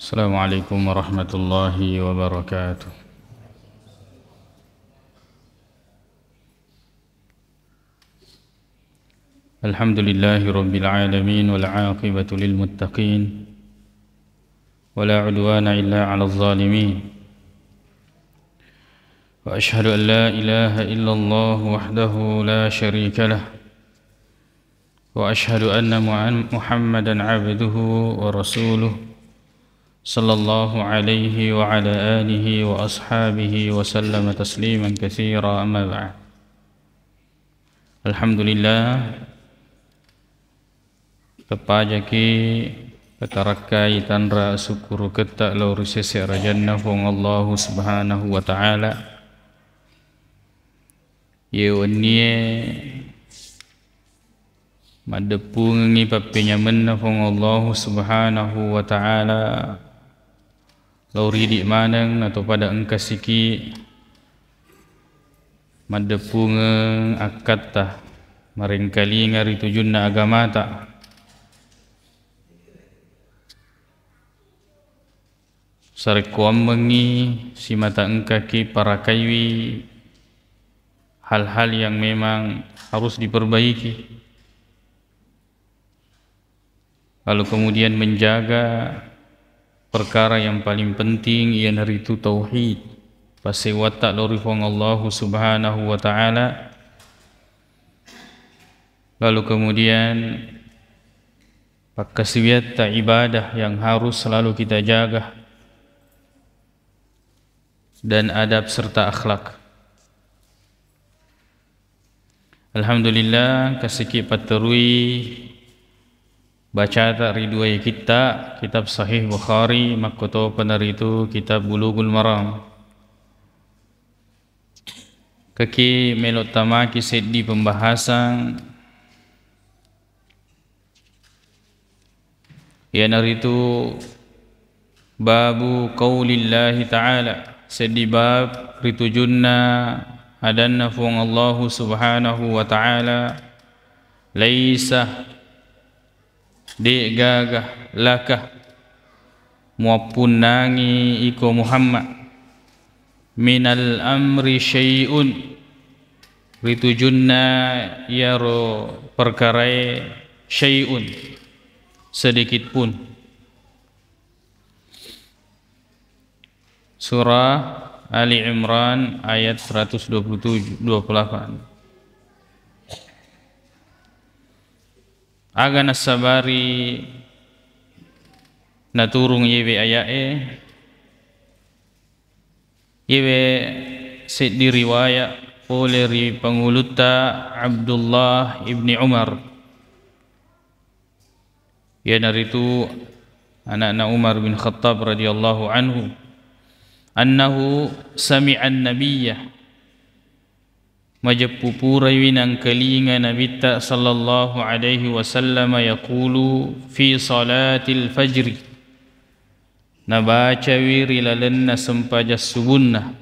Assalamualaikum warahmatullahi wabarakatuh. Alhamdulillahi rabbil alamin wal aqibatu lil muttaqin wala udwana illa 'alal zalimin. Wa ashhadu an la ilaha illallah wahdahu la syarika lah. Wa ashhadu anna Muhammadan 'abduhu wa rasuluhu sallallahu alaihi wa ala alihi wa ashabihi wa sallama tasliman katsira, amma ba'd. Alhamdulillah, kepajaki ketarakai tanra syukur ketak lauri sesi rajanna fong Allah subhanahu wa ta'ala ye waniye madepungi papinya menna fong Allah subhanahu wa ta'ala lauri di manang atau pada engkasiki madepung akad tah maringkali ngari tujunna agama tak sarekuam mengi si mata engkaki para kaiwi hal-hal yang memang harus diperbaiki, lalu kemudian menjaga perkara yang paling penting ialah itu tauhid pasewata lori fong Allah subhanahu wa ta'ala. Lalu kemudian pakasiwiat ibadah yang harus selalu kita jaga dan adab serta akhlak. Alhamdulillah kasiki paterui baca tak ridwai kita kitab Sahih Bukhari makoto penar itu kitab Bulughul Maram. Kaki melot tamaki seddi pembahasan ialah itu babu qaulillahi ta'ala, seddi bab ritujunna adanna fung Allah subhanahu wa ta'ala laisa dek gagah lakah muapun nangi iko Muhammad minal amri syai'un ritujunna yaro perkarai syai'un sedikit pun. Surah Ali Imran ayat 128. Agana sabari naturung yewe ayae yewe set diriwayat oleh penguluta Abdullah ibni Umar, ya dari itu anak-anak Umar bin Khattab radhiyallahu anhu, annahu sami'an nabiyya majapupurai winang kelinga Nabi sallallahu alaihi wasallam yaqulu fi salatil fajri, nabaca wiri lalenna sempajas subunnah,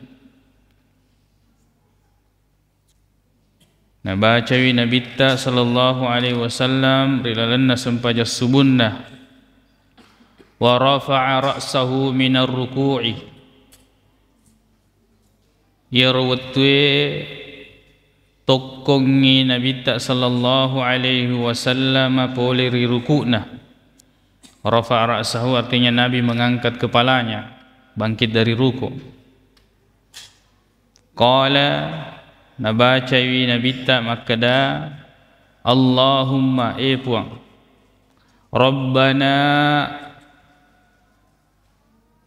nabaca wi Nabi sallallahu alaihi wasallam rilalenna sempajas subunnah, wa rafa'a ra'sahu minar ruku'i, yarwatwe tokongi Nabi sallallahu alaihi wasallam poleri rukukna. Rafa'a ra'sahu artinya Nabi mengangkat kepalanya bangkit dari ruku. Qala nabaca wi Nabi makada Allahumma puang Rabbana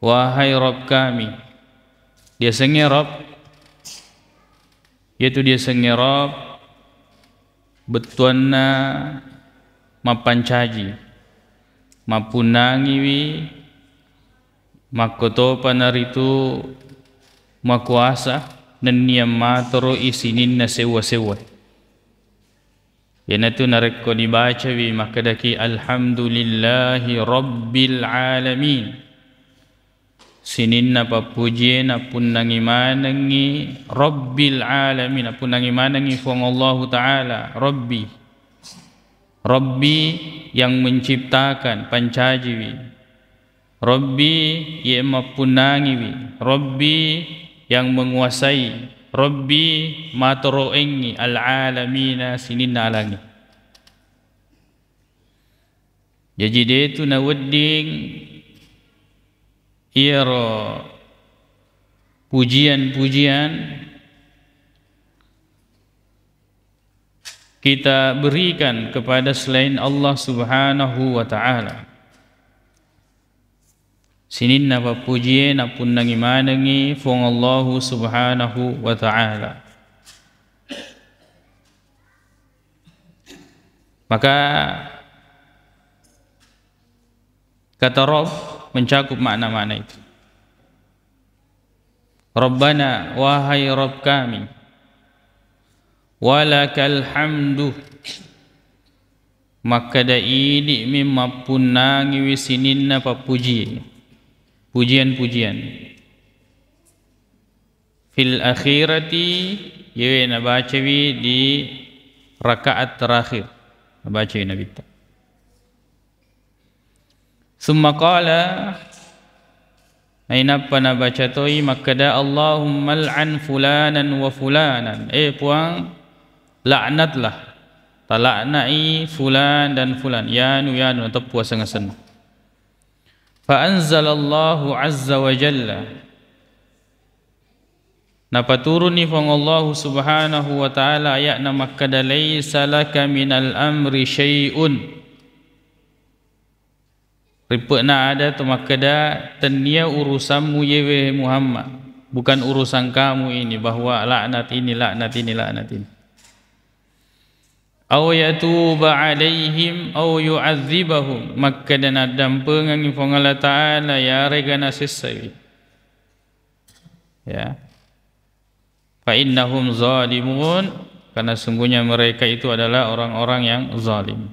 wahai Rabb kami, dia sengi Rabb yaitu dia sengerap betuanna mapancaji mapunangiwi makoto panaritu makuasa dan niam matoro isinin na sewa-sewa. Yan itu nareko dibaca wi makadaki alhamdulillahi rabbil alamin, sinin na papuji na pun nangimanangi Rabbil alamin, pun nangimanangi fong Allah Ta'ala Rabbi, Rabbi yang menciptakan pancajiwi, Rabbi ye mapunangi, Rabbi yang menguasai, Rabbi matoroengi al-alamina sininna alangi. Jadi dia tu na wedding iro pujian-pujian kita berikan kepada selain Allah Subhanahu wa ta'ala. Sinin na papujian apun nang imanangi fong Allah Subhanahu wa ta'ala. Maka kata Rabb mencakup makna-makna itu. Rabbana, wahai Rabb kami, walakal hamdu, maka da ini memapunangi wisininna papuji, pujian-pujian. Fil akhirati, yewe nabacawi di rakaat terakhir, nabacawi Nabi ta. Summa qala, ainapa nabaca toi makada Allahumma al'an fulanan wa fulanan. Puang laknatlah, talaknai fulan dan fulan, yanu atau puasa ngasan. Fa anzalallahu azza wa jalla, napa turuni fang Allah Subhanahu wa ta'ala ayatna makada laysa laka minal amri syai'un. Ripena ada tu makada tenia urusanmu yewe Muhammad, bukan urusan kamu ini bahwa laknat ini, laknat ini, laknat ini. Aw yatuba alaihim aw yu'adzibahum, makada nadam pengangi Allah Ta'ala ya regana sesai. Ya. Fa innahum zalimun, karena sungguhnya mereka itu adalah orang-orang yang zalim.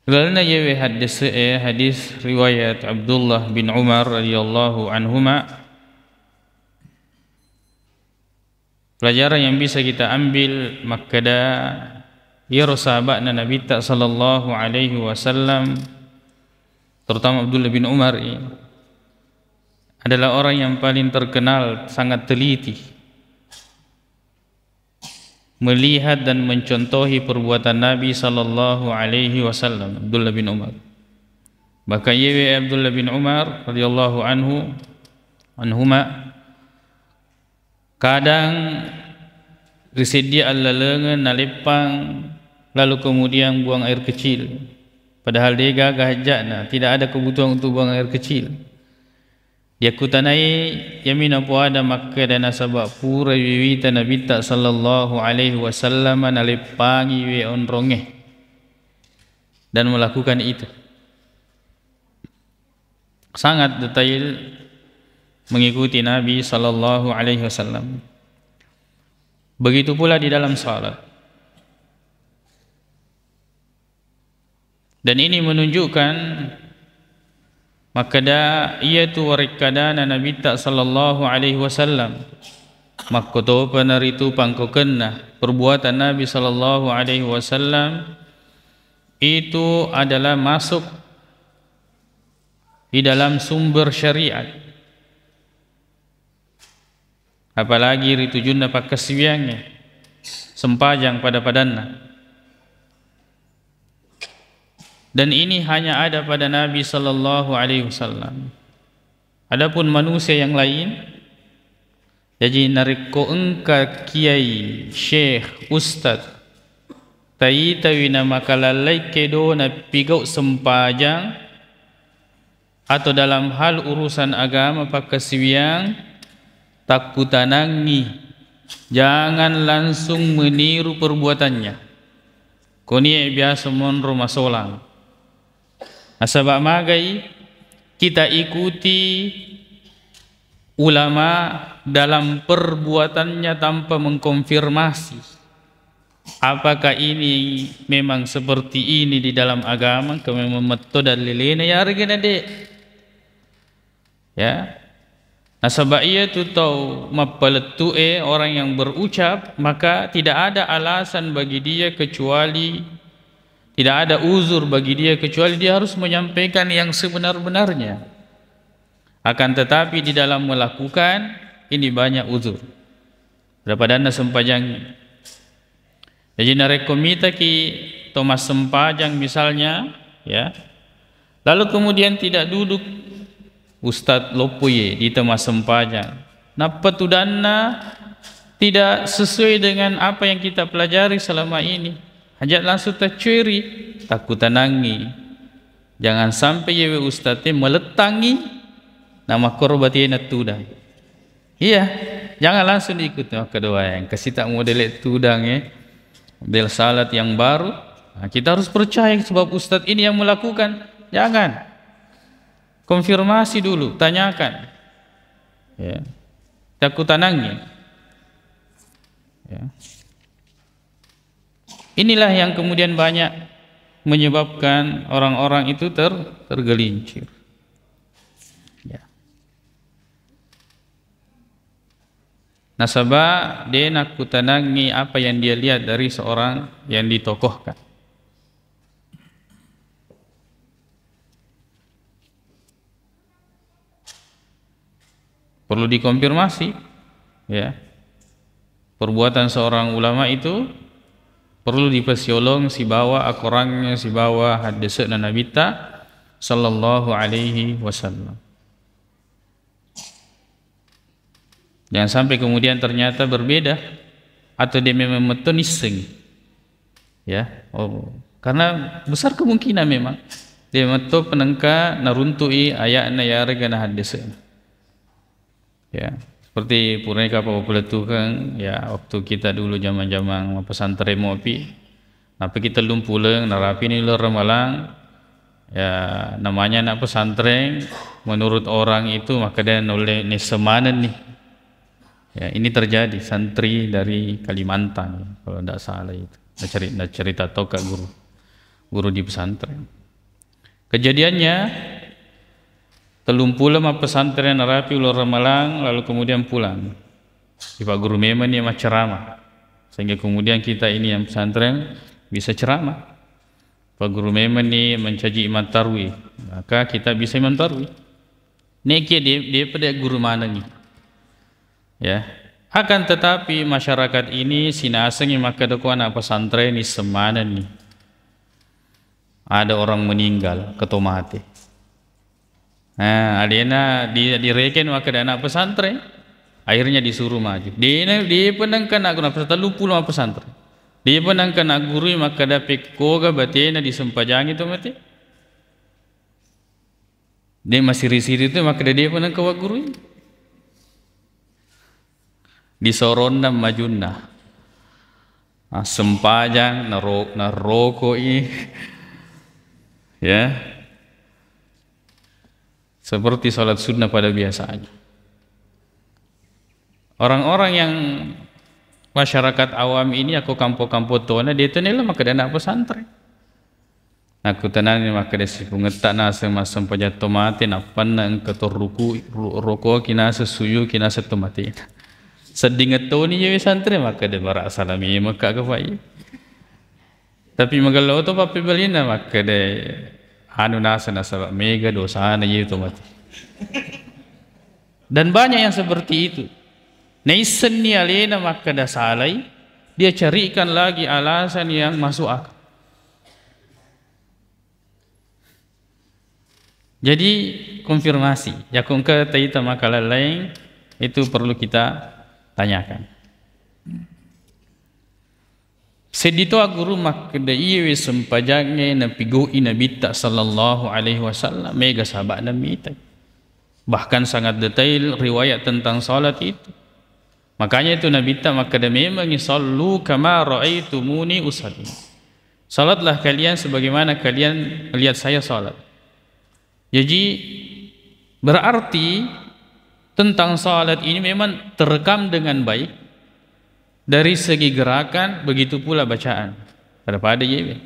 Lalu yewe hadis riwayat Abdullah bin Umar radhiyallahu anhuma. Pelajaran yang bisa kita ambil makada ya sahabatna Nabi sallallahu alaihi wasallam, terutama Abdullah bin Umar adalah orang yang paling terkenal sangat teliti melihat dan mencontohi perbuatan Nabi sallallahu alaihi wasallam. Abdullah bin Umar, bahkan yewe Abdullah bin Umar radhiyallahu anhuma kadang risedia alalengan nalepang lalu kemudian buang air kecil, padahal dia gagah jana tidak ada kebutuhan untuk buang air kecil. Dia kutanai yamin apa ada maka dan nasabak pura wiwita Nabi sallallahu alaihi wasallam nalepangi we onronge dan melakukan itu sangat detail mengikuti Nabi sallallahu alaihi wasallam. Begitu pula di dalam salat. Dan ini menunjukkan makada ia tu warikadana Nabi sallallahu alaihi wasallam, makoto panaritu pangkokenna perbuatan Nabi sallallahu alaihi wasallam itu adalah masuk di dalam sumber syariat. Apalagi ritujunna pakasiwiangnya sempajang pada padanna. Dan ini hanya ada pada Nabi sallallahu alaihi wasallam. Adapun manusia yang lain, jadi nariko engka kiai, syekh, ustaz, taitawina makalalai kedo na pigau sempajang atau dalam hal urusan agama pakasiwiang takutanangi, jangan langsung meniru perbuatannya. Koni biasa monro masolang. Asabak magai kita ikuti ulama dalam perbuatannya tanpa mengkonfirmasi apakah ini memang seperti ini di dalam agama, memang metode dalilnya ya regana de. Ya. Nasabak ia tu tahu mapaletu orang yang berucap, maka tidak ada alasan bagi dia kecuali Tidak ada uzur bagi dia kecuali dia harus menyampaikan yang sebenar-benarnya. Akan tetapi di dalam melakukan ini banyak uzur. Daripada anda sempajang. Jadi narekomita ki Thomas sempajang misalnya, ya. Lalu kemudian tidak duduk Ustadz Lopoye di Thomas sempajang. Napa tudana tidak sesuai dengan apa yang kita pelajari selama ini. Hajat langsung tercuri, takut tanangi. Jangan sampai yewe ustadz meletangi nama korbatina tudang. Iya, jangan langsung diikut kedua yang kasih tak model tudang ya. Model salat yang baru. Nah, kita harus percaya sebab ustadz ini yang melakukan. Jangan. Konfirmasi dulu, tanyakan. Ya. Takut tanangi. Ya. Inilah yang kemudian banyak menyebabkan orang-orang itu tergelincir. Ya. Nasabah dia nak kutanangi apa yang dia lihat dari seorang yang ditokohkan. Perlu dikonfirmasi, ya. Perbuatan seorang ulama itu perlu dipesiolong si bawa akorangnya si bawa hadis Nabi sallallahu alaihi wasallam. Jangan sampai kemudian ternyata berbeda atau dia memang metonising. Ya, karena besar kemungkinan memang dia meto penengka naruntui ayatna ya regana hadis. Ya, seperti purneka populer tu kan, ya waktu kita dulu zaman-zaman pesantren mopi, napa kita lumpuleng narapi ni lor Ramalang, ya namanya nak pesantren, menurut orang itu maka dia oleh nesemanan nih. Ya, ini terjadi santri dari Kalimantan kalau tidak salah itu. Nak cerita tahu kak guru di pesantren. Kejadiannya telumpulah ma pesantren Narapi Ulur Ramalang lalu kemudian pulang. Si Pak Guru memang dia mah ceramah. Sehingga kemudian kita ini yang pesantren bisa ceramah. Pak Guru memang ni mencaji Imam Tarwi. Maka kita bisa Imam Tarwi. Neki dia pada guru mana ni? Ya. Akan tetapi masyarakat ini sinasengi maka deku anak pesantren ni semana ni. Ada orang meninggal ketomate. Nah, adena direken maka anak pesantren, akhirnya disuruh maju. Dia penangkan nak guna pesantren lupa lama pesantren. Dia penangkan nak guru maka dapat koga batena disempajang itu mati. Dia masih risih itu maka dia penangkan wak guru. Disoronna majunna. Sempajang naroko ya. Seperti salat sunnah pada biasanya. Orang-orang yang masyarakat awam ini aku kampung-kampung tuana dia tenela maka dia nak pesantren. Aku tenang maka dia si pengetak nasa masam pajat tomate nak panang ketor ruku kina sesuyu kina setomate. Sedingat tu ni jadi pesantren maka dia barak salami maka kepai. Tapi magalau tu papi belina maka dia anu nasa mega dosa na itu mati. Dan banyak yang seperti itu. Naisen ni alena maka dah salai, dia carikan lagi alasan yang masuk akal. Jadi konfirmasi, ya kongka taita makalah lain itu perlu kita tanyakan. Sedito guru makda iwe sempajangnya nabi goi Nabi sallallahu alaihi wasallam mega sahabat Nabi itu. Bahkan sangat detail riwayat tentang salat itu. Makanya itu Nabi makda memang sallu kama raaitumuni usalli. Salatlah kalian sebagaimana kalian melihat saya salat. Jadi berarti tentang salat ini memang terekam dengan baik. Dari segi gerakan begitu pula bacaan pada yewe.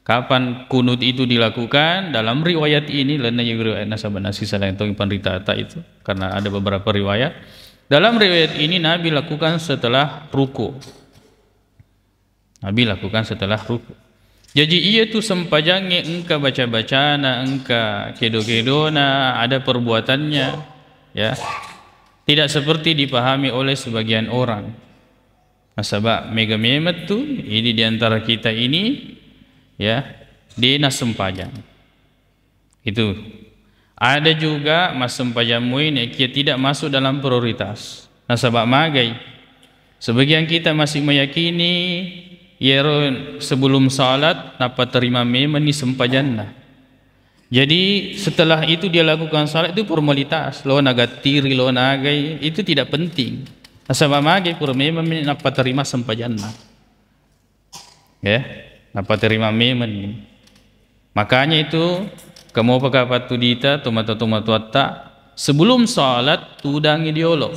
Kapan kunut itu dilakukan dalam riwayat ini lana riwayat nasabanasi salah yang penritata itu karena ada beberapa riwayat. Dalam riwayat ini Nabi lakukan setelah ruku. Nabi lakukan setelah ruku. Jadi ia tu sempajange engka baca-bacana, engka kedo-kedona, ada perbuatannya, ya. Tidak seperti dipahami oleh sebagian orang. Nasabak mega memet tu ini di antara kita ini, ya, dia sempajang. Itu. Ada juga mas sempajamu ini kia tidak masuk dalam prioritas. Nasabak magai. Sebagian kita masih meyakini sebelum salat napa terima memang ni sempajanna. Jadi setelah itu dia lakukan salat itu formalitas. Lo nagatiri lo nagai itu tidak penting. Nasabak magai pur memang napa terima sempajanna. Ya, napa terima memang ni. Makanya itu kamu pakai patu dita tomata sebelum salat tudang ideolog.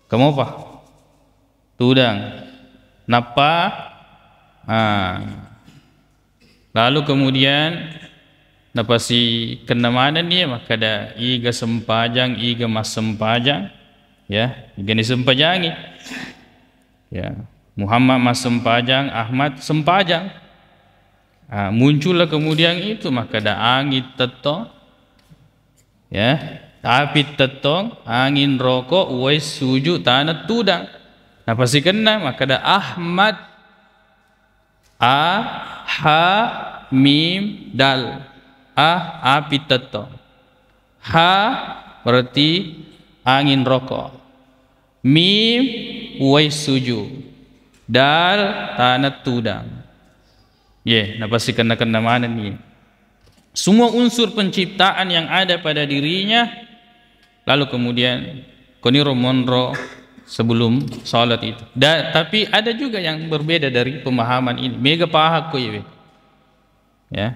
Kamu apa? Tudang. Napa? Lalu kemudian napa si kena mana ni maka ada iga sempajang, iga mas sempajang, ya, iga ni sempajangi. Ya, Muhammad mas sempajang, Ahmad sempajang. Muncullah kemudian itu maka ada angin tetong, ya, api tetong, angin rokok, wais sujud tanah tudang. Nah pasti kena maka ada Ahmad, ha mim dal, api tetong, ha berarti angin rokok, mim wais sujud, dal tanah tudang. Nah pasti kena mana ni. Semua unsur penciptaan yang ada pada dirinya, lalu kemudian koniro monro sebelum salat itu. Tapi ada juga yang berbeda dari pemahaman ini. Mega pahak ko ya.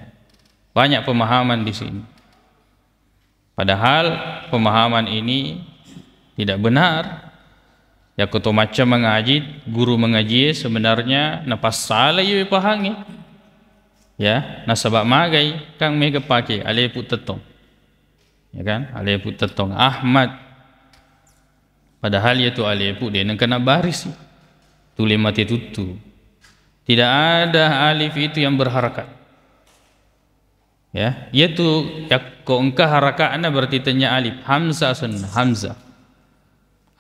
Banyak pemahaman di sini. Padahal pemahaman ini tidak benar. Ya koto macam mengaji, guru mengaji sebenarnya napas salah ye pahangi. Ya, nasabak magai kang mega pakai alepu tetong. Ya kan? Alepu tetong Ahmad. Padahal itu alepu dia nak kena baris. Tule mati tutu. Tidak ada alif itu yang berharakat. Ya, itu ya ko engkau harakatna berarti tanya alif, hamzah sunnah, hamzah.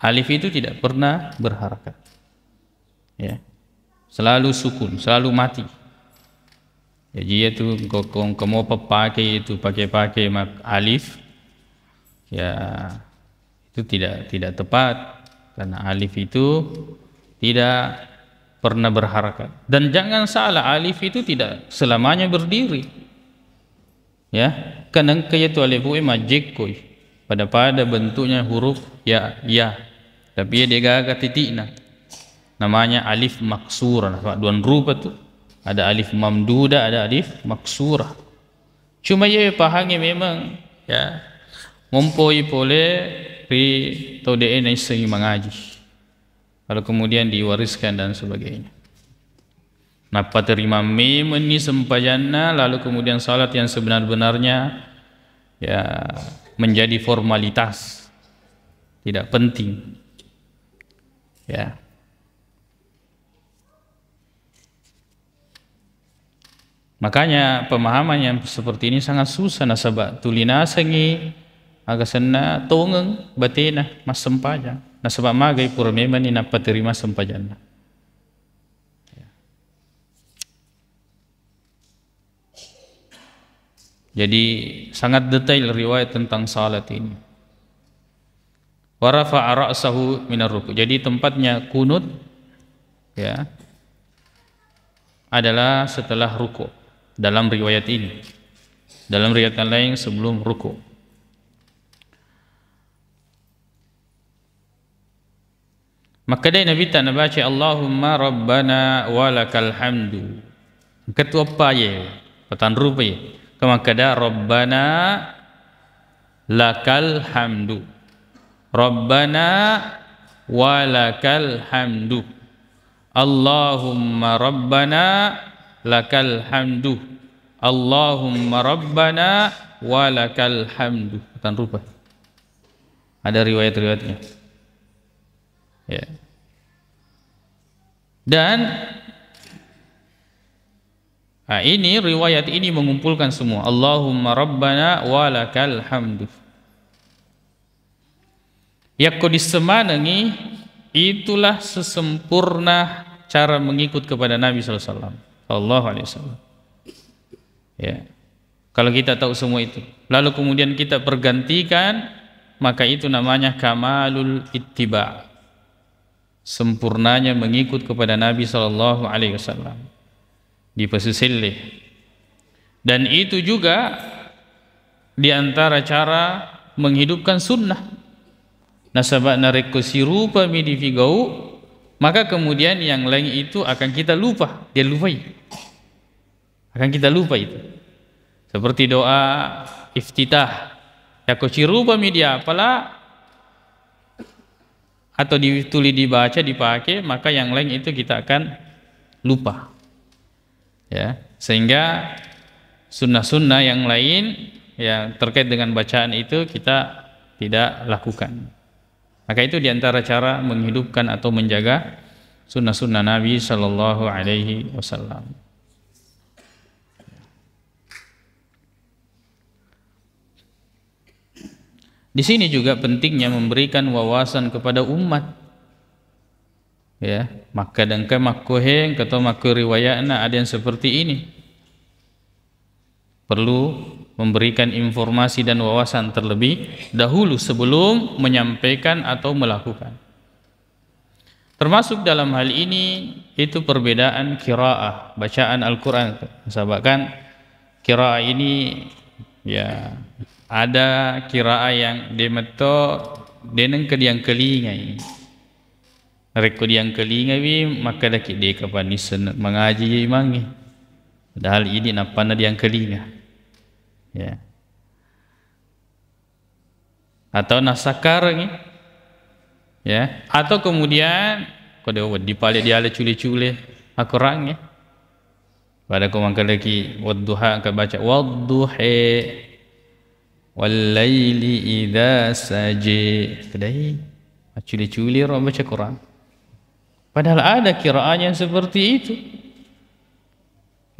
Alif itu tidak pernah berharakat. Ya. Selalu sukun, selalu mati. Jadi itu kamu pakai itu pakai alif, ya itu tidak tepat karena alif itu tidak pernah berharakat. Dan jangan salah, alif itu tidak selamanya berdiri. Ya, karena itu alif majekoi pada bentuknya huruf ya, tapi dia gagal titikna. Namanya alif maksurah, duan rupa tu. Ada alif mamduda, ada alif maksurah. Cuma ia pahami memang ya mompoi pole ri tau de enai segi mengaji. Kalau kemudian diwariskan dan sebagainya. Napa terima memang ni sempajanna lalu kemudian salat yang sebenar-benarnya ya menjadi formalitas. Tidak penting. Ya. Makanya pemahaman yang seperti ini sangat susah nasabak tulina sengi agak sena tongeng batina mas sempajang nasabak magai pura memang ni napa terima sempajanna. Jadi sangat detail riwayat tentang salat ini. Wa rafa'a ra'sahu minar ruku'. Jadi tempatnya kunut ya adalah setelah ruku'. Dalam riwayat ini, dalam riwayat lain sebelum ruku. Maka dia Nabi tak baca Allahumma Rabbana walakal hamdu. Ketua apa ye? Petan rupa ye. Maka dia Rabbana lakal hamdu. Rabbana walakal hamdu. Allahumma Rabbana lakal hamdu. Allahumma Rabbana walakal hamdu. Bukan rupa. Ada riwayat-riwayatnya. Ya. Dan Nah, ini riwayat ini mengumpulkan semua. Allahumma rabbana walakal hamdu. Yakko disemanangi, itulah sesempurna cara mengikut kepada Nabi sallallahu alaihi wasallam. Ya. Kalau kita tahu semua itu, lalu kemudian kita pergantikan, maka itu namanya kamalul ittiba. Sempurnanya mengikut kepada Nabi sallallahu alaihi wasallam. Dipesusilih. Dan itu juga di antara cara menghidupkan sunnah. Nasabana rekusirupa midifigau, maka kemudian yang lain itu akan kita lupa, dia lupai. Akan kita lupa itu. Seperti doa iftitah. Yakusirupa media apalah atau ditulis dibaca dipakai, maka yang lain itu kita akan lupa. Ya, sehingga sunnah-sunnah yang lain yang terkait dengan bacaan itu kita tidak lakukan. Maka itu diantara cara menghidupkan atau menjaga sunnah-sunnah Nabi Sallallahu Alaihi Wasallam. Di sini juga pentingnya memberikan wawasan kepada umat. Ya, maka dangka makoheng atau mako riwayatna ada yang seperti ini. Perlu memberikan informasi dan wawasan terlebih dahulu sebelum menyampaikan atau melakukan. Termasuk dalam hal ini itu perbedaan qiraah, bacaan Al-Qur'an. Sebabkan qiraah ini ya ada qiraah yang demeto deneng kediang kelingai. Rekod yang kelingai maka dak dia kapan mengaji mangi. Padahal ini napana yang kelinga. Ya. Atau nasakar ni. Ya, atau kemudian kode dipale dia ala cule-cule Al-Qur'an ya. Pada kau mangkal lagi wadduha akan baca wadduhi wal laili idza saji. Kedai cule-cule orang baca Quran. Padahal ada qiraah yang seperti itu.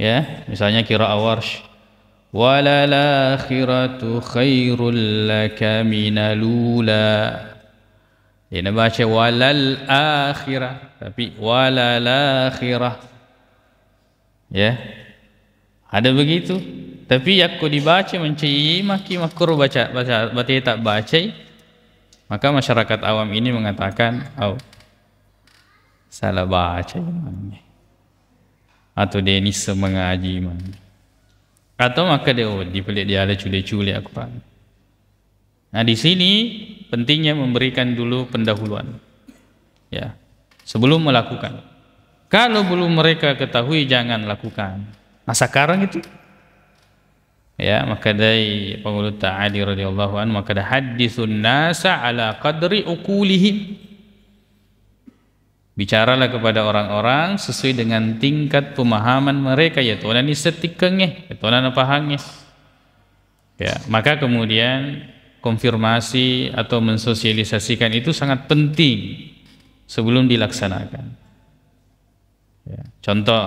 Ya, misalnya qiraah Warsh. Walal akhiratu khairul laka minal ula. Dia nak baca walal akhirah, tapi walal akhirah. Ya. Ada begitu. Tapi aku dibaca mencai maki makruh baca tak baca. Maka masyarakat awam ini mengatakan, "Oh, salah baca mana?" Atau dia ni semengaji mana? Atau maka dia dipelik dia ada cule-cule Al-Quran. Nah, di sini pentingnya memberikan dulu pendahuluan. Ya, sebelum melakukan. Kalau belum mereka ketahui jangan lakukan. Nah, sekarang itu ya, maka dari Paulus Ta'ali radhiyallahu anhu maka dah hadithun nasa ala qadri uqulihim. Bicaralah kepada orang-orang sesuai dengan tingkat pemahaman mereka, ya tuan ini setikengnya, ya tuan apa hangnya. Ya, maka kemudian konfirmasi atau mensosialisasikan itu sangat penting sebelum dilaksanakan. Ya, contoh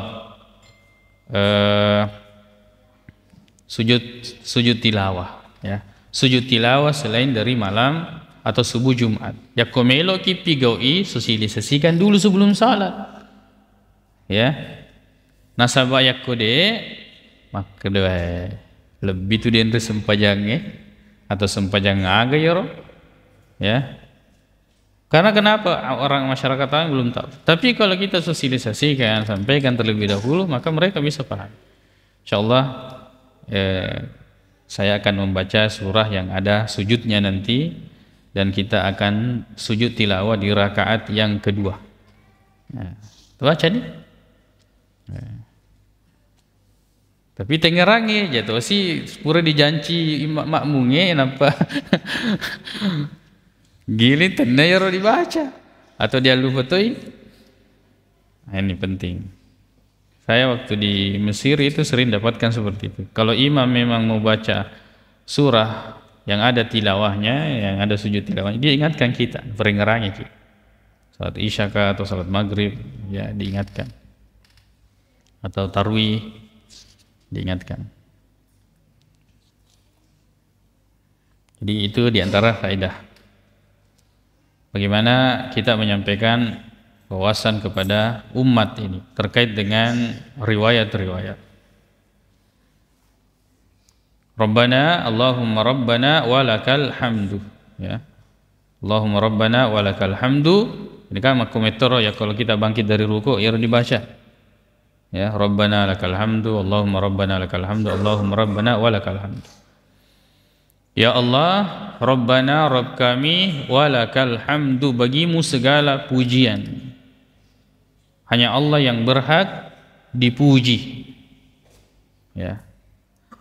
sujud tilawah, ya. Sujud tilawah selain dari malam atau subuh Jumat. Ya komelo ki pigaui sosialisasikan dulu sebelum salat. Ya. Nasabah yakode maka lebih tu dia sempajang atau sempajang aga ya. Ya. Karena kenapa orang masyarakat awam belum tahu. Tapi kalau kita sosialisasikan, sampaikan terlebih dahulu, maka mereka bisa paham. Insyaallah saya akan membaca surah yang ada sujudnya nanti. Dan kita akan sujud tilawah di rakaat yang kedua. Nah, baca ni. Tapi tengerangi jatuh si pura dijanci makmumnya nampak. Gili tenayar dibaca atau dia lupa tuh. Nah, ini penting. Saya waktu di Mesir itu sering dapatkan seperti itu. Kalau imam memang mau baca surah yang ada tilawahnya, yang ada sujud tilawahnya, dia ingatkan kita, peringerangi kita. Salat Isya atau salat Maghrib, ya diingatkan. Atau tarwih, diingatkan. Jadi itu diantara faedah bagaimana kita menyampaikan wawasan kepada umat ini terkait dengan riwayat-riwayat. Rabbana Allahumma Rabbana walakal hamdu, ya. Allahumma Rabbana walakal hamdu. Ini kan makometro ya, kalau kita bangkit dari ruku ya dibaca. Ya, Rabbana lakal hamdu, Allahumma Rabbana lakal hamdu, Allahumma Rabbana walakal hamdu. Ya Allah, Rabbana, Rabb kami, walakal hamdu, bagimu segala pujian. Hanya Allah yang berhak dipuji. Ya.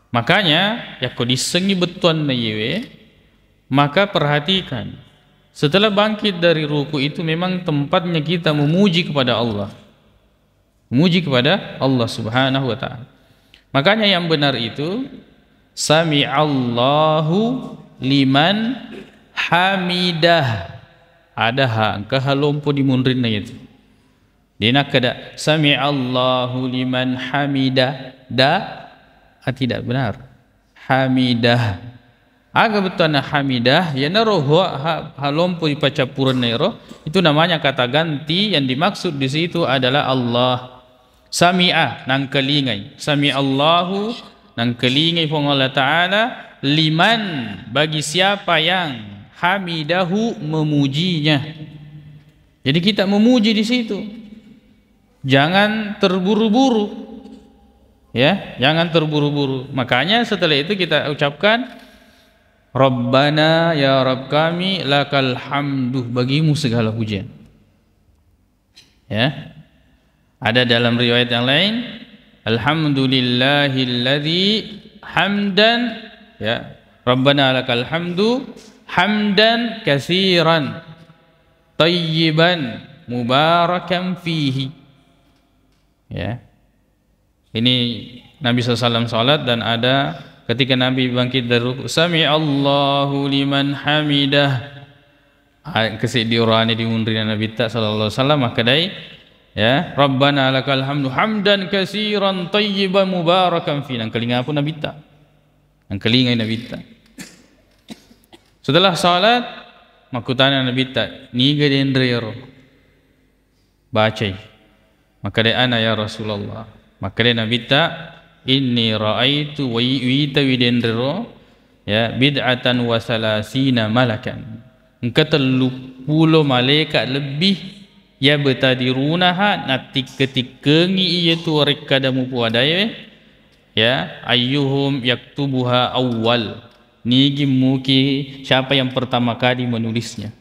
Makanya ya kau disengi betuan na yewe, maka perhatikan. Setelah bangkit dari ruku itu memang tempatnya kita memuji kepada Allah. Memuji kepada Allah Subhanahu wa taala. Makanya yang benar itu Sami'allahu liman hamidah. Ada angka halompo di munrin na itu. Dia nak ada Sami'allahu liman hamidah. Tidak benar. Hamidah. Aga betul na hamidah. Ya naro halompo di pacapuran nero. Itu namanya kata ganti. Yang dimaksud di situ adalah Allah. Sami'ah nang kelingai. Sami'allahu nang kelingai pun Allah Ta'ala liman bagi siapa yang hamidahu memujinya. Jadi kita memuji di situ. Jangan terburu-buru. Ya, jangan terburu-buru. Makanya setelah itu kita ucapkan Rabbana ya Rabb kami lakal hamdu, bagimu segala pujian. Ya. Ada dalam riwayat yang lain Alhamdulillahilladzi hamdan, ya, Rabbana lakal hamdu hamdan katsiran tayyiban mubarakan fihi. Ya. Ini Nabi SAW salat dan ada ketika Nabi bangkit dari ruku, Sami'allahu liman hamidah. Kesik diurani di undrian Nabi sallallahu alaihi wasallam, maka dai ya Rabbana lakal hamdu hamdan katsiran tayyiban mubarakan fi, nang kelinga pun Nabi ta, nang kelinga Nabi ta. Setelah salat makutana Nabi ta ni gedendrero bacai, maka dia ana ya Rasulullah, maka dia Nabi ta inni raaitu wa widendrero ya bid'atan wa salasina malakan, engkau 30 malaikat lebih ya betadirunaha nanti ketika ngi ieu tu rek kadamu puadai ya ayyuhum yaktubuha awal, nigi muki siapa yang pertama kali menulisnya,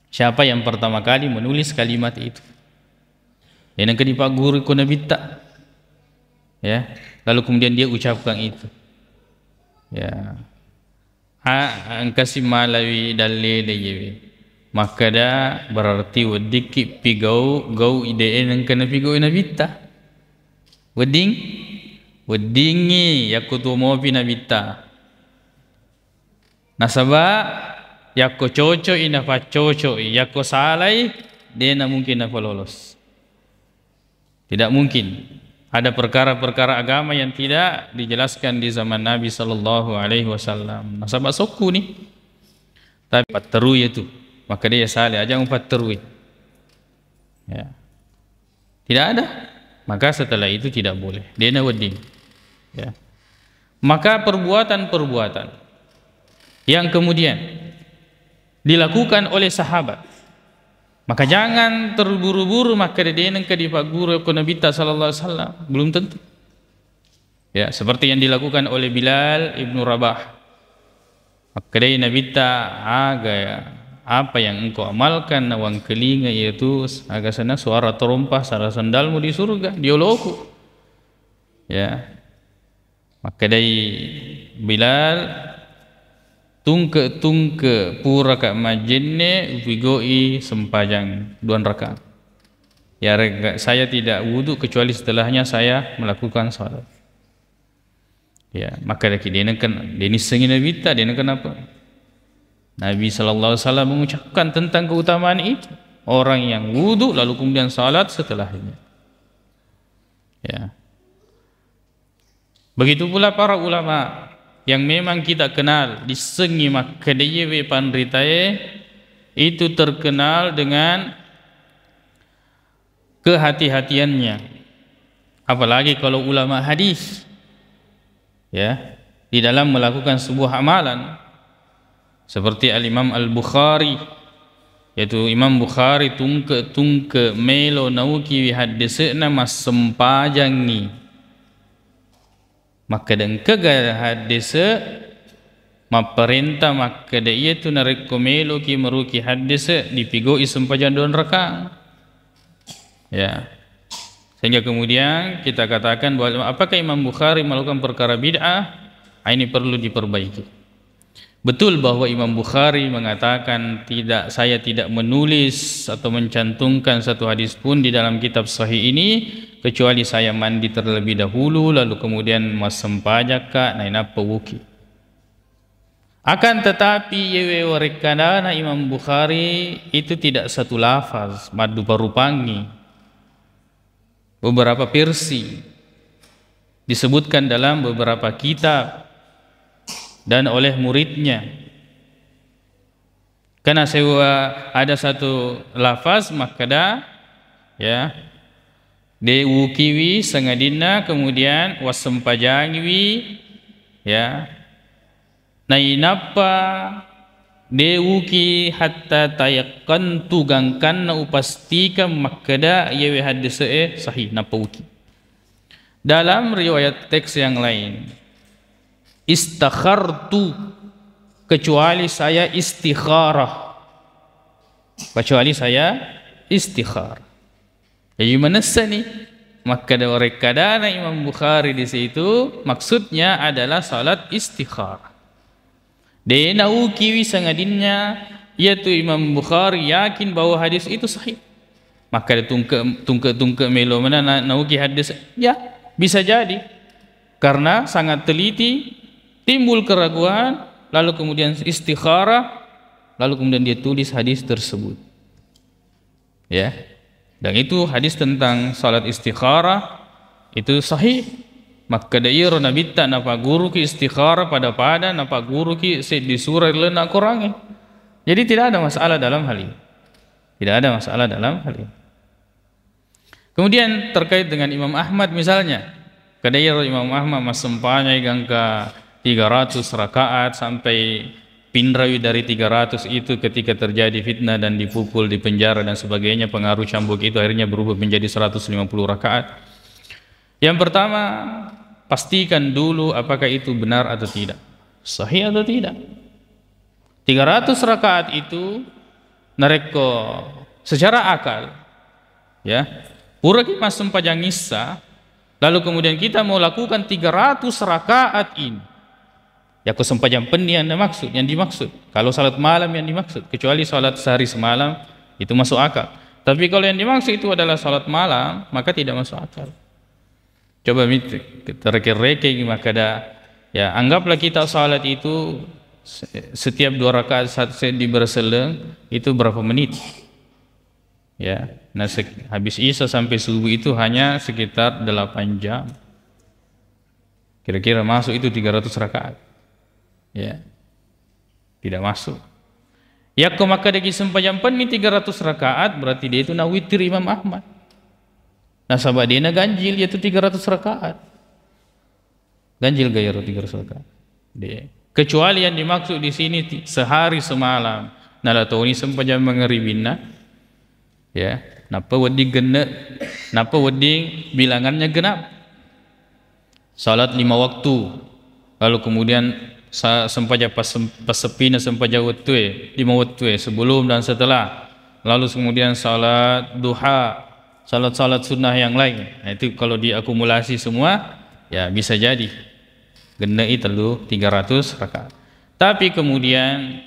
siapa yang pertama kali menulis kalimat itu. Yang kedua guru ku Nabi tak, ya, lalu kemudian dia ucapkan itu, ya, angkasi malawi dalil yewe, maka dah berarti wadiki pigau gau ide nang kena pigau Nabi tak, wedingi yakutu mau pi Nabi tak, nasaba yakko coco ina pa coco, yakko salai dia na mungkin apa lolos. Tidak mungkin ada perkara-perkara agama yang tidak dijelaskan di zaman Nabi sallallahu alaihi wasallam. Nasabah soku ni. Tapi patteru itu, maka dia saleh aja patteru. Ya. Tidak ada. Maka setelah itu tidak boleh. Dia na wedding. Ya. Maka perbuatan-perbuatan yang kemudian dilakukan oleh sahabat, maka jangan terburu-buru maka dia nang di Pak Guru ko Nabi sallallahu alaihi wasallam, belum tentu. Ya, seperti yang dilakukan oleh Bilal ibnu Rabah. Maka dia Nabi aga ya, apa yang engkau amalkan nawang kelinga yaitu aga sana suara terompah sara sandalmu di surga, dioloku. Ya. Maka dia Bilal tungke pura kak majinne vigoi sempajang 2 rakaat. Ya saya tidak wudu kecuali setelahnya saya melakukan salat. Ya, maka dia kan ini sengin Nabi tak, dia kenapa? Nabi sallallahu alaihi wasallam mengucapkan tentang keutamaan itu. Orang yang wudu lalu kemudian salat setelahnya. Ya. Begitu pula para ulama yang memang kita kenal di sengi makadayewe panritaye itu terkenal dengan kehati-hatiannya, apalagi kalau ulama hadis, ya, di dalam melakukan sebuah amalan seperti Al-Imam Al-Bukhari, yaitu Imam Bukhari tungke melo nauki wi hadisna mas sempajangi, maka dan kega hadise maperintah maka dia tu narik komelo ki meruki hadise dipigo sempajan don raka, ya, sehingga kemudian kita katakan bahwa apakah Imam Bukhari melakukan perkara bid'ah, ini perlu diperbaiki. Betul bahwa Imam Bukhari mengatakan saya tidak menulis atau mencantumkan satu hadis pun di dalam kitab sahih ini kecuali saya mandi terlebih dahulu lalu kemudian masempajaka nainapa wuki. Akan tetapi yewe warekadana Imam Bukhari itu tidak satu lafaz madu parupangi, beberapa versi disebutkan dalam beberapa kitab dan oleh muridnya. Karena ada satu lafaz makada, ya, dewukiwi sengadina kemudian wasempajangiwi, ya, nainapa dewuki hatta tayakkan tugangkan na upastika makada yewe hadise sahih napauki. Dalam riwayat teks yang lain, istakhartu, kecuali saya istikharah, kecuali saya istikharah. Jadi mana nih? Maka rekadana Imam Bukhari di situ maksudnya adalah salat istikharah. Denau kiwi sangadinnya, yaitu Imam Bukhari yakin bahwa hadis itu sahih. Maka tungke melo mana nauki hadis, ya bisa jadi karena sangat teliti, timbul keraguan, lalu kemudian istikharah, lalu kemudian dia tulis hadis tersebut, ya. Dan itu hadis tentang salat istikharah itu sahih. Maka dairo nabita napa guru ki istikharah pada napa guru ki di surah lena kurangi. Jadi tidak ada masalah dalam hal ini. Tidak ada masalah dalam hal ini. Kemudian terkait dengan Imam Ahmad misalnya, kadairo Imam Ahmad masempanya gangka 300 rakaat sampai pindrawi dari 300 itu ketika terjadi fitnah dan dipukul, dipenjara dan sebagainya, pengaruh cambuk itu akhirnya berubah menjadi 150 rakaat. Yang pertama, pastikan dulu apakah itu benar atau tidak, sahih atau tidak. 300 rakaat itu nareko secara akal, ya, pura kita sempajang isa, lalu kemudian kita mau lakukan 300 rakaat ini, ya aku sempajang pen yang dimaksud, kalau salat malam yang dimaksud, kecuali salat sehari semalam itu masuk akal. Tapi kalau yang dimaksud itu adalah salat malam, maka tidak masuk akal. Coba kita reke-reke maka ya, anggaplah kita salat itu setiap 2 rakaat saat diberseleng itu berapa menit, ya. Nah, habis isya sampai subuh itu hanya sekitar 8 jam. Kira-kira masuk itu 300 rakaat, ya. Tidak masuk. Ya maka degi sempajam pen 300 rakaat berarti dia itu nawitir Imam Ahmad. Nah, sabak dia ganjil yaitu 300 rakaat. Ganjil gaya 300 rakaat. Dia. Kecuali yang dimaksud di sini sehari semalam. Nah, tahu ini sempajam mengeribinna. Ya, napa wedi genep, napa wedi bilangannya genap. Salat 5 waktu. Lalu kemudian sempaja pasepina sempaja waktu 5 waktu sebelum dan setelah. Lalu kemudian salat duha, salat-salat sunnah yang lain. Nah, itu kalau diakumulasi semua, ya bisa jadi genei telu 300 rakaat. Tapi kemudian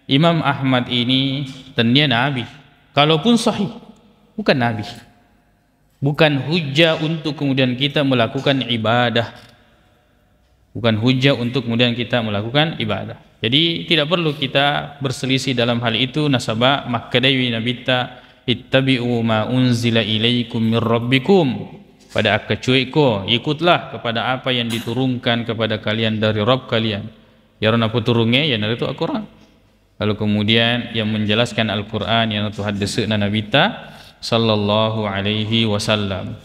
Imam Ahmad ini dia nabi. Kalaupun sahih, bukan nabi. Bukan hujjah untuk kemudian kita melakukan ibadah. Bukan hujjah untuk kemudian kita melakukan ibadah. Jadi tidak perlu kita berselisih dalam hal itu. Nasabah makkadawi nabita ittabi'u ma unzila ilaikum min rabbikum. pada akacuik ko, ikutlah kepada apa yang diturunkan kepada kalian dari Rabb kalian. Ya rona puturunge yang itu Al-Quran. Lalu kemudian yang menjelaskan Al-Quran yang itu hadis Nabi ta sallallahu alaihi wasallam.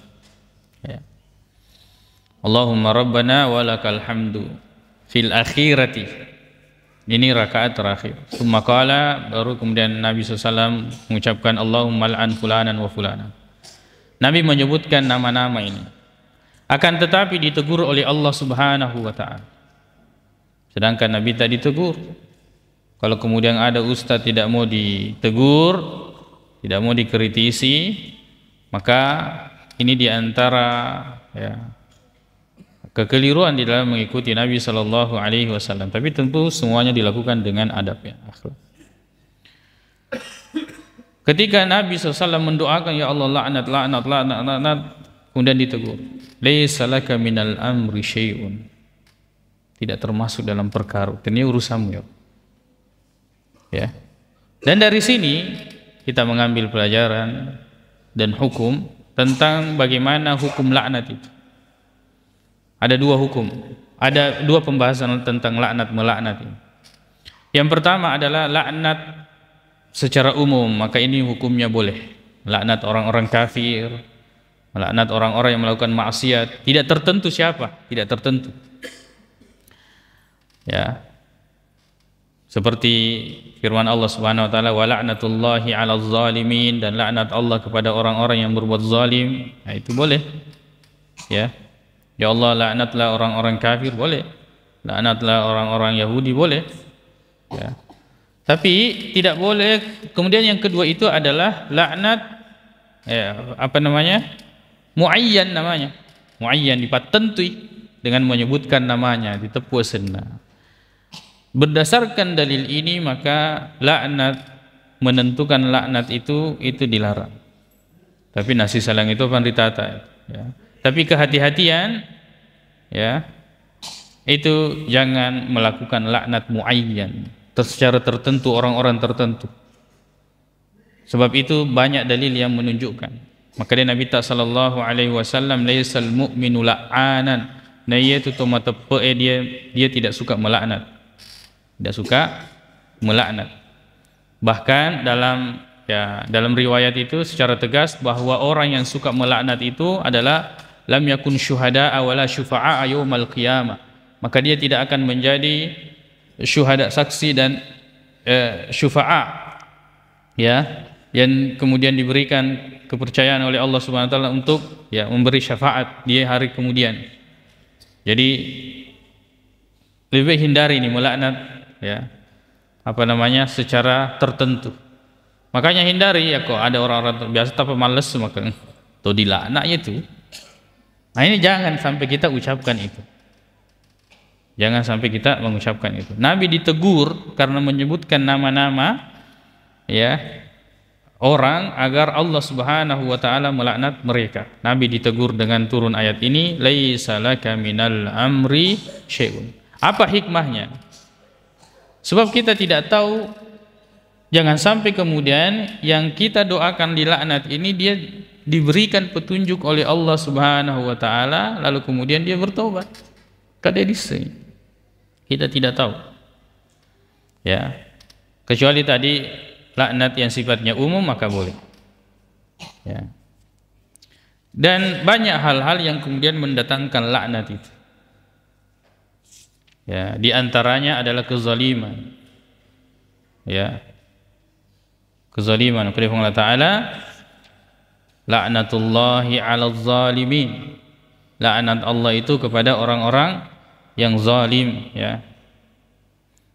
Ya. Allahumma rabbana walakal hamdu fil akhirati. Ini rakaat terakhir. Tsumma qala, baru kemudian Nabi SAW mengucapkan Allahumma al'an fulanan wa fulanan. Nabi menyebutkan nama-nama ini. Akan tetapi ditegur oleh Allah Subhanahu wa taala. Sedangkan Nabi tak ditegur. Kalau kemudian ada ustaz tidak mau ditegur, tidak mau dikritisi, maka ini diantara kekeliruan di dalam mengikuti Nabi sallallahu alaihi wasallam. Tapi tentu semuanya dilakukan dengan adab, akhlak. Ketika Nabi SAW mendoakan, ya Allah laknat, kemudian ditegur, laisa laka minal amri syai'un, tidak termasuk dalam perkara, ini urusanmu ya. Dan dari sini kita mengambil pelajaran dan hukum tentang bagaimana hukum laknat itu. Ada dua hukum, ada dua pembahasan tentang laknat melaknat ini. Yang pertama adalah laknat secara umum, maka ini hukumnya boleh. Laknat orang-orang kafir, melaknat orang-orang yang melakukan maksiat, tidak tertentu siapa, tidak tertentu. Ya. Seperti firman Allah Subhanahu wa taala, wa la'natullahi 'alal zalimin, dan laknat Allah kepada orang-orang yang berbuat zalim. Nah, itu boleh. Ya. Ya Allah laknatlah orang-orang kafir, boleh. Laknatlah orang-orang Yahudi, boleh. Ya. Tapi tidak boleh. Kemudian yang kedua itu adalah laknat muayyan namanya. Muayyan, dipatentui dengan menyebutkan namanya, ditepuk sena. Berdasarkan dalil ini maka laknat, menentukan laknat itu dilarang. Tapi nasi salang itu akan ditata, ya. Tapi kehati-hatian, ya, itu jangan melakukan laknat muayyan secara tertentu, orang-orang tertentu. Sebab itu banyak dalil yang menunjukkan. Maka dia Nabi sallallahu alaihi wasallam, laisal mu'minu la'anan. Nah, itu mata dia tidak suka melaknat. Tidak suka melaknat. Bahkan dalam riwayat itu secara tegas bahwa orang yang suka melaknat itu adalah lam yakun syuhada'a wala syufa'a yaumal qiyamah. Maka dia tidak akan menjadi syuhada, saksi, dan syufa'a, ya, yang kemudian diberikan kepercayaan oleh Allah Subhanahu wa taala untuk memberi syafaat di hari kemudian. Jadi lebih hindari ini melaknat, secara tertentu. Makanya hindari, kok ada orang-orang biasa tapi malas maka tuh dilaknatnya itu. Nah, ini jangan sampai kita ucapkan itu. Jangan sampai kita mengucapkan itu. Nabi ditegur karena menyebutkan nama-nama orang agar Allah Subhanahu wa taala melaknat mereka. Nabi ditegur dengan turun ayat ini, laisa laka minal amri syai'un. Apa hikmahnya? Sebab kita tidak tahu, jangan sampai kemudian yang kita doakan dilaknat ini dia diberikan petunjuk oleh Allah Subhanahu wa taala lalu kemudian dia bertobat. Kadedisi. Kita tidak tahu, ya. Kecuali tadi laknat yang sifatnya umum maka boleh, ya. Dan banyak hal-hal yang kemudian mendatangkan laknat itu, ya. Di antaranya adalah kezaliman, ya. Kezaliman. Firman Allah Taala, laknatullahi 'alal zalimin. Laknat Allah itu kepada orang-orang yang zalim, ya.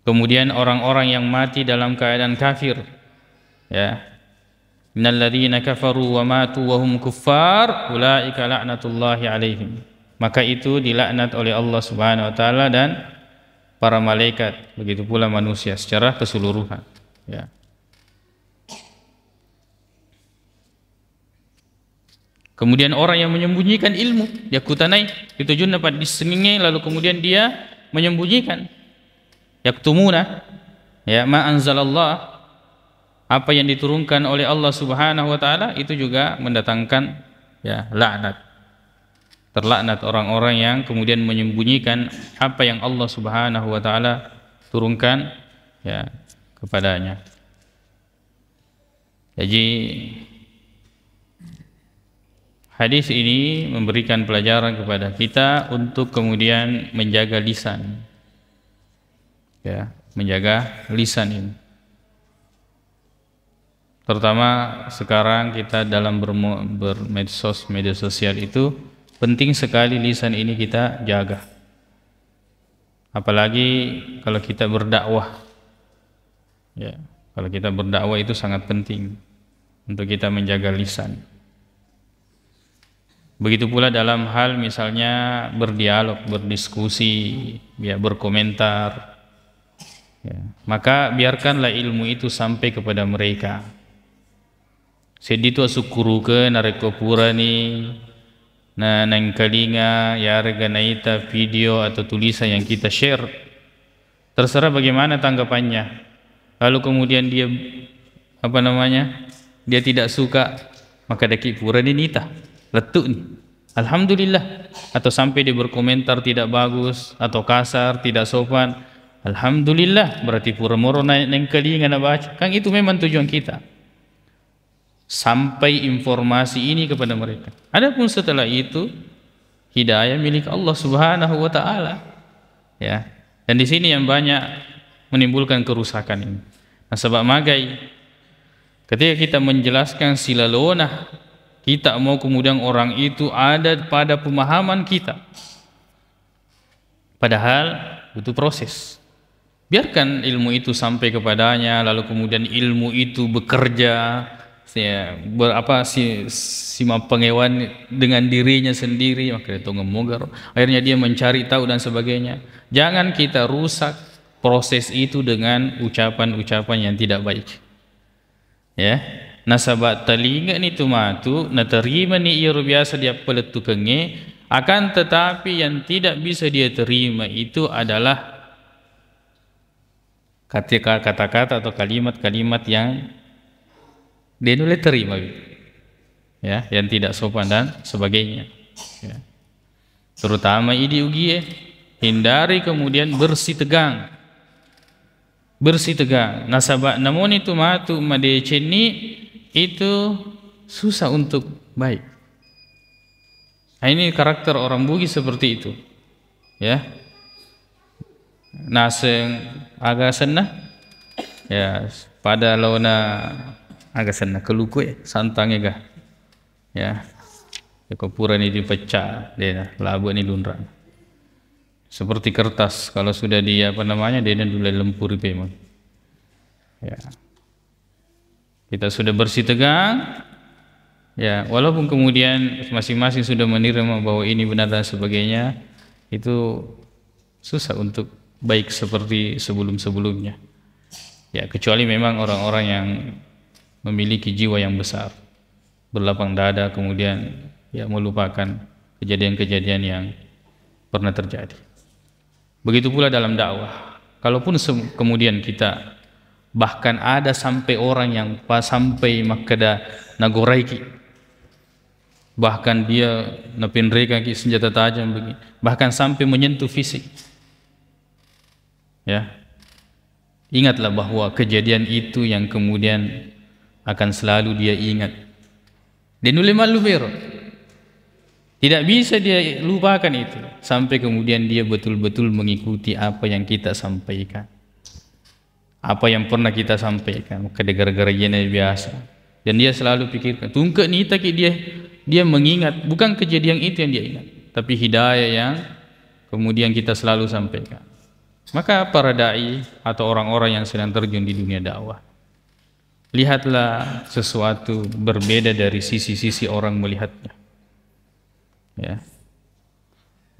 Kemudian orang-orang yang mati dalam keadaan kafir, ya. Innal ladzina kafaru wa matu wa hum kuffar ulaika la'natullahi 'alaihim. Maka itu dilaknat oleh Allah Subhanahu wa taala dan para malaikat, begitu pula manusia secara keseluruhan, ya. Kemudian orang yang menyembunyikan ilmu, yakutanai, ditujukan pada disengingi lalu kemudian dia menyembunyikan. Yaktumuna, ya, ma anzalallah, apa yang diturunkan oleh Allah Subhanahu wa taala itu juga mendatangkan laknat. Terlaknat orang-orang yang kemudian menyembunyikan apa yang Allah Subhanahu wa taala turunkan ya kepadanya. Jadi hadis ini memberikan pelajaran kepada kita untuk kemudian menjaga lisan. Ya, menjaga lisan ini. Terutama sekarang kita dalam bermedsos, media sosial itu penting sekali lisan ini kita jaga. Apalagi kalau kita berdakwah. Ya, kalau kita berdakwah itu sangat penting untuk kita menjaga lisan. Begitu pula dalam hal misalnya berdialog, berdiskusi, ya, berkomentar. Ya, maka biarkanlah ilmu itu sampai kepada mereka. Sedito asukuru ke narekopura ni na nangkalinga yarga naita video atau tulisan yang kita share. Terserah bagaimana tanggapannya. Lalu kemudian dia dia tidak suka, maka daki pura ni nita. Letuk nih, alhamdulillah. Atau sampai dia berkomentar tidak bagus atau kasar, tidak sopan, alhamdulillah, berarti pura moro neng kelinga na baca. Kan itu memang tujuan kita, sampai informasi ini kepada mereka. Adapun setelah itu hidayah milik Allah Subhanahu wa taala. Ya. Dan di sini yang banyak menimbulkan kerusakan ini. Nah, sebab magai ketika kita menjelaskan silalona, kita mau kemudian orang itu ada pada pemahaman kita. Padahal butuh proses. Biarkan ilmu itu sampai kepadanya, lalu kemudian ilmu itu bekerja, sima pengewan dengan dirinya sendiri, maka itu ngemogar. Akhirnya dia mencari tahu dan sebagainya. Jangan kita rusak proses itu dengan ucapan-ucapan yang tidak baik. Ya. Nasabat telinga ni tumatu naterima ni ia biasa dia peletukenge, akan tetapi yang tidak bisa dia terima itu adalah kata-kata atau kalimat-kalimat yang dia boleh terima, ya, yang tidak sopan dan sebagainya. Ya. Terutama idi ugie, hindari kemudian bersih tegang. Nasabat namun itu matu madeceni itu susah untuk baik. Nah, ini karakter orang Bugis seperti itu, ya. Naseng agak senah, ya, pada launa agak senah keluku ya, santangnya gah, ya. Kepura ini dipecah, dia labu ini lunrang. Seperti kertas, kalau sudah dia dia dulu lempur memang. Ya. Kita sudah bersih tegang, ya, walaupun kemudian masing-masing sudah menerima bahwa ini benar dan sebagainya, itu susah untuk baik seperti sebelum-sebelumnya. Ya, kecuali memang orang-orang yang memiliki jiwa yang besar, berlapang dada, kemudian ya melupakan kejadian-kejadian yang pernah terjadi. Begitu pula dalam dakwah. Kalaupun kemudian kita bahkan ada sampai orang yang sampai makada nagoraiki, bahkan dia napinreka senjata tajam begini, bahkan sampai menyentuh fisik, ya, ingatlah bahwa kejadian itu yang kemudian akan selalu dia ingat. Dia nule malu bero, tidak bisa dia lupakan itu sampai kemudian dia betul-betul mengikuti apa yang kita sampaikan, apa yang pernah kita sampaikan. Maka gara-gara ini biasa, dan dia selalu pikirkan tungke nih taki dia mengingat bukan kejadian itu yang dia ingat, tapi hidayah yang kemudian kita selalu sampaikan. Maka para dai atau orang-orang yang sedang terjun di dunia dakwah, lihatlah sesuatu berbeda dari sisi-sisi orang melihatnya, ya.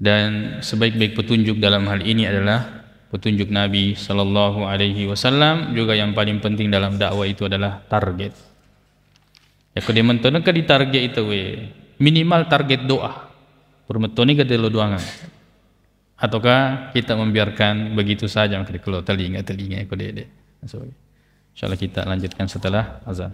Dan sebaik-baik petunjuk dalam hal ini adalah petunjuk Nabi Sallallahu Alaihi Wasallam. Juga yang paling penting dalam dakwah itu adalah target. Ya, kalau dia mentono ke di target itu minimal target doa. Permetoni ke delo doangan. Ataukah kita membiarkan begitu saja, kalau telinga kode. Insyaallah kita lanjutkan setelah azan.